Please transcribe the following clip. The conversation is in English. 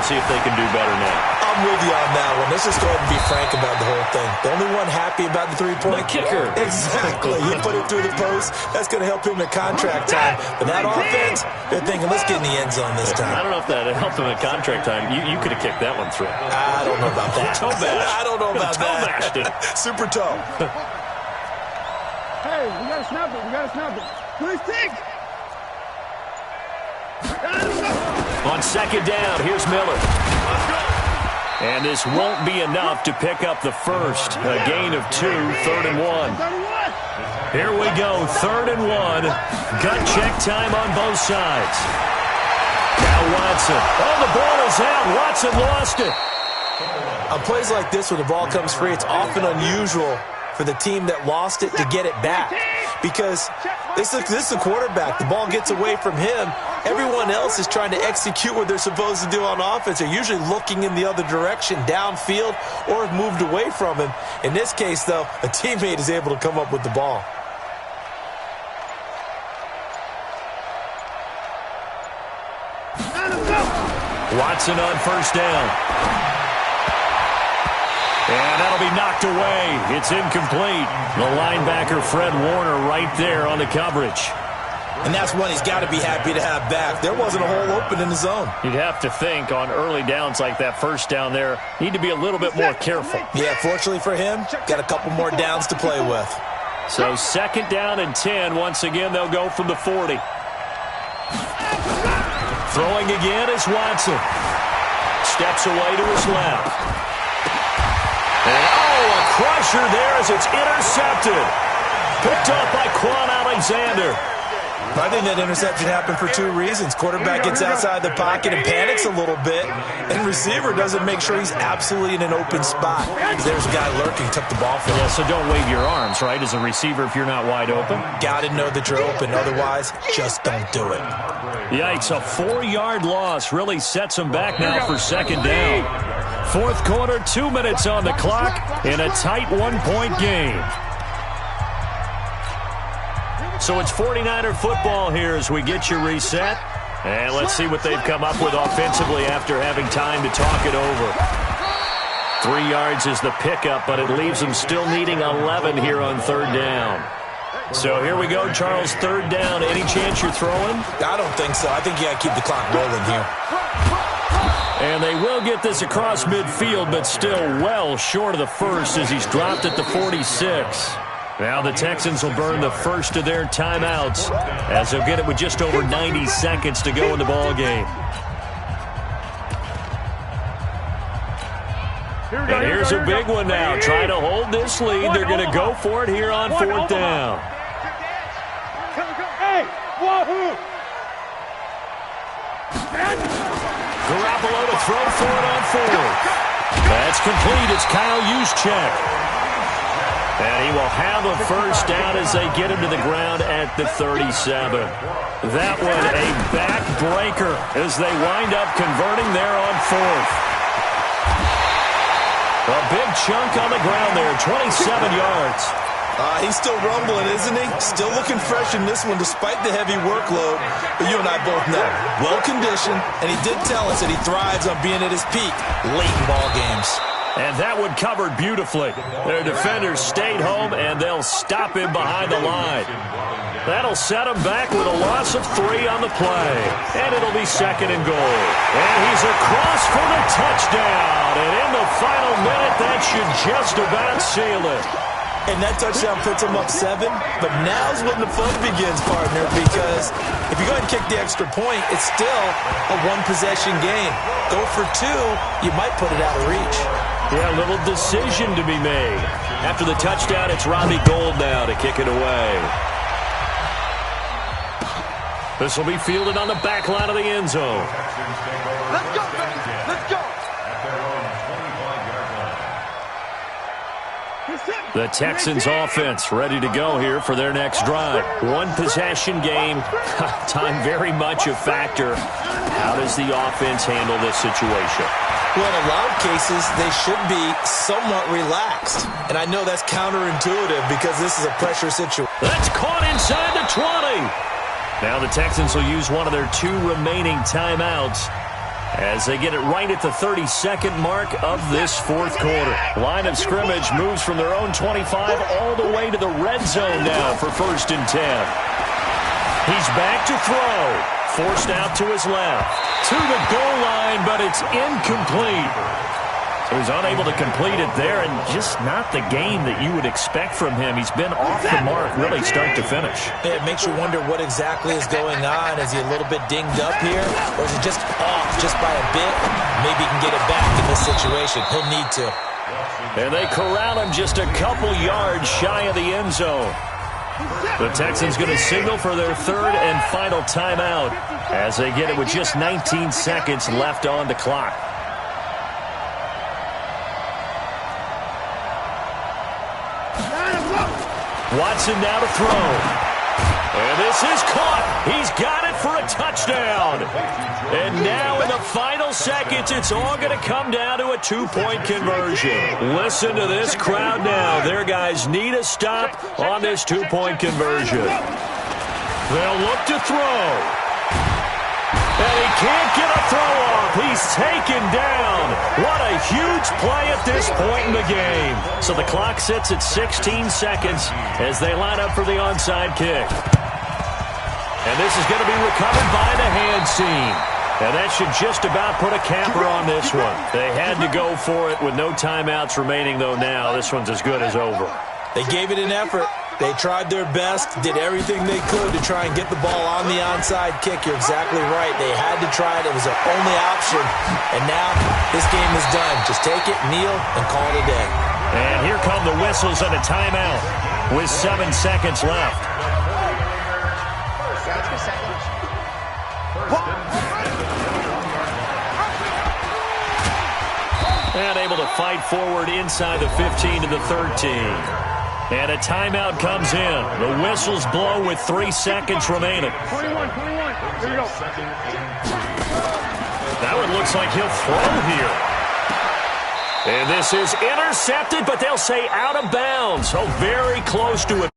see if they can do better now. I'm with you on that one. Let's just go ahead and be frank about the whole thing. The only one happy about the three-point? The kicker. Exactly. He put it through the post. That's going to help him at contract time. But that offense, they're thinking, let's get in the end zone this time. I don't know if that helped him at contract time. You could have kicked that one through. I don't know about that. Toe bash. I don't know about toe bashed it. Super toe. Hey, we got to snap it. We got to snap it. Please take. On second down, here's Miller. And this won't be enough to pick up the first. A gain of 2, 3rd and 1. Here we go, 3rd and 1. Gut check time on both sides. Now Watson. Oh, the ball is out. Watson lost it. On plays like this where the ball comes free, it's often unusual for the team that lost it to get it back. Because this is the quarterback. The ball gets away from him. Everyone else is trying to execute what they're supposed to do on offense. They're usually looking in the other direction, downfield, or have moved away from him. In this case, though, a teammate is able to come up with the ball. Watson on first down. And that'll be knocked away. It's incomplete. The linebacker, Fred Warner, right there on the coverage. And that's one he's got to be happy to have back. There wasn't a hole open in the zone. You'd have to think on early downs like that first down there, need to be a little bit more careful. Yeah, fortunately for him, got a couple more downs to play with. So second down and 10. Once again, they'll go from the 40. Throwing again is Watson. Steps away to his left. And a crusher there as it's intercepted. Picked up by Quan Alexander. I think that interception happened for 2 reasons. Quarterback gets outside the pocket and panics a little bit, and receiver doesn't make sure he's absolutely in an open spot. There's a guy lurking, took the ball from him. Yeah, so don't wave your arms, right, as a receiver if you're not wide open. Got to know that you're open. Otherwise, just don't do it. Yikes, a 4-yard loss really sets him back now for second down. Fourth quarter, 2 minutes on the clock in a tight 1-point game. So it's 49er football here as we get you reset. And let's see what they've come up with offensively after having time to talk it over. 3 yards is the pickup, but it leaves them still needing 11 here on third down. So here we go, Charles, third down. Any chance you're throwing? I don't think so. I think you got to keep the clock rolling here. And they will get this across midfield, but still well short of the first as he's dropped at the 46. Now the Texans will burn the first of their timeouts as they'll get it with just over 90 seconds to go in the ball game. And here's a big one now. Trying to hold this lead. They're going to go for it here on fourth down. Garoppolo to throw for it on fourth. That's complete. It's Kyle Juszczyk. And he will have a first down as they get him to the ground at the 37. That one a backbreaker as they wind up converting there on fourth. A big chunk on the ground there, 27 yards. He's still rumbling, isn't he? Still looking fresh in this one despite the heavy workload. But you and I both know, well-conditioned, and he did tell us that he thrives on being at his peak late in ball games. And that one covered beautifully. Their defenders stayed home, and they'll stop him behind the line. That'll set him back with a loss of 3 on the play. And it'll be second and goal. And he's across for the touchdown. And in the final minute, that should just about seal it. And that touchdown puts him up 7. But now's when the fun begins, partner, because if you go ahead and kick the extra point, it's still a one-possession game. Go for 2, you might put it out of reach. Yeah, a little decision to be made. After the touchdown, it's Robbie Gould now to kick it away. This will be fielded on the back line of the end zone. Let's go, baby. Let's go. The Texans offense ready to go here for their next drive. One possession game. Time very much a factor. How does the offense handle this situation? Well, in a lot of cases, they should be somewhat relaxed. And I know that's counterintuitive because this is a pressure situation. That's caught inside the 20. Now the Texans will use one of their 2 remaining timeouts. as they get it right at the 32nd mark of this fourth quarter. Line of scrimmage moves from their own 25 all the way to the red zone now for 1st and 10. He's back to throw. Forced out to his left. To the goal line, but it's incomplete. So he's unable to complete it there, and just not the game that you would expect from him. He's been off the mark really start to finish. Yeah, it makes you wonder what exactly is going on. Is he a little bit dinged up here, or is he just off just by a bit? Maybe he can get it back in this situation. He'll need to. And they corral him just a couple yards shy of the end zone. The Texans going to signal for their 3rd and final timeout as they get it with just 19 seconds left on the clock. Watson now to throw. And this is caught. He's got it for a touchdown. And now in the final seconds, it's all going to come down to a 2-point conversion. Listen to this crowd now. Their guys need a stop on this 2-point conversion. They'll look to throw. And he can't get a throw off. He's taken down. What a huge play at this point in the game. So the clock sits at 16 seconds as they line up for the onside kick. And this is going to be recovered by the hands team. And that should just about put a capper on this one. They had to go for it with no timeouts remaining, though now. This one's as good as over. They gave it an effort. They tried their best, did everything they could to try and get the ball on the onside kick. You're exactly right. They had to try it. It was their only option. And now this game is done. Just take it, kneel, and call it a day. And here come the whistles and a timeout with 7 seconds left. And able to fight forward inside the 15 to the 13. And a timeout comes in. The whistles blow with 3 seconds remaining. 21. Here we go. That one looks like he'll throw here. And this is intercepted, but they'll say out of bounds. So very close to it.